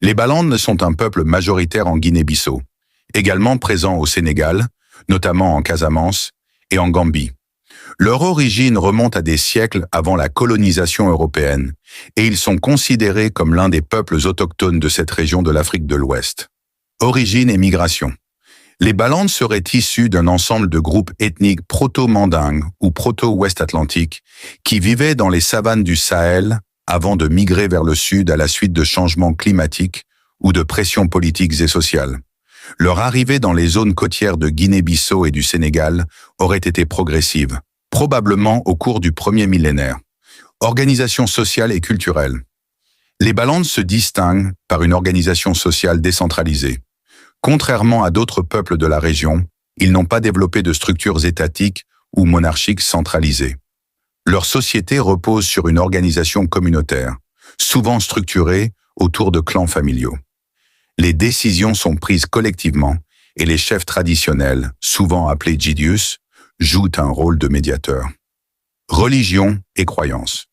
Les Balandes sont un peuple majoritaire en Guinée-Bissau, également présent au Sénégal, notamment en Casamance et en Gambie. Leur origine remonte à des siècles avant la colonisation européenne, et ils sont considérés comme l'un des peuples autochtones de cette région de l'Afrique de l'Ouest. Origine et migration. Les Balandes seraient issus d'un ensemble de groupes ethniques proto-mandingues ou proto-ouest-atlantiques qui vivaient dans les savanes du Sahel avant de migrer vers le sud à la suite de changements climatiques ou de pressions politiques et sociales. Leur arrivée dans les zones côtières de Guinée-Bissau et du Sénégal aurait été progressive, probablement au cours du premier millénaire. Organisation sociale et culturelle. Les Balandes se distinguent par une organisation sociale décentralisée. Contrairement à d'autres peuples de la région, ils n'ont pas développé de structures étatiques ou monarchiques centralisées. Leur société repose sur une organisation communautaire, souvent structurée autour de clans familiaux. Les décisions sont prises collectivement et les chefs traditionnels, souvent appelés Djidius, jouent un rôle de médiateur. Religion et croyances.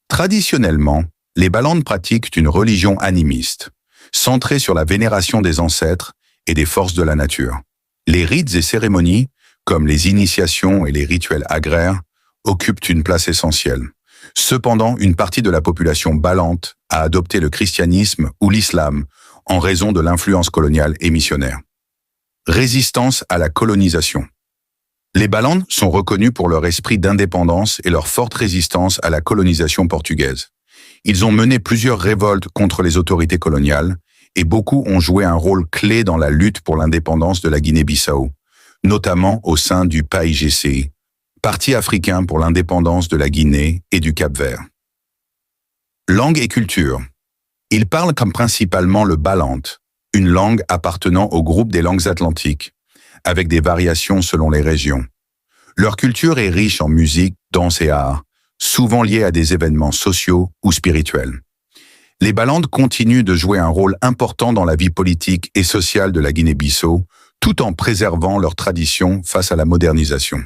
Traditionnellement, les Balandes pratiquent une religion animiste, centrée sur la vénération des ancêtres et des forces de la nature. Les rites et cérémonies, comme les initiations et les rituels agraires, occupent une place essentielle. Cependant, une partie de la population balante a adopté le christianisme ou l'islam en raison de l'influence coloniale et missionnaire. Résistance à la colonisation. Les Balandes sont reconnus pour leur esprit d'indépendance et leur forte résistance à la colonisation portugaise. Ils ont mené plusieurs révoltes contre les autorités coloniales et beaucoup ont joué un rôle clé dans la lutte pour l'indépendance de la Guinée-Bissau, notamment au sein du PAIGC, Parti africain pour l'indépendance de la Guinée et du Cap-Vert. Langue et culture. Ils parlent comme principalement le balante, une langue appartenant au groupe des langues atlantiques, avec des variations selon les régions. Leur culture est riche en musique, danse et art, souvent liés à des événements sociaux ou spirituels. Les Balandes continuent de jouer un rôle important dans la vie politique et sociale de la Guinée-Bissau, tout en préservant leurs traditions face à la modernisation.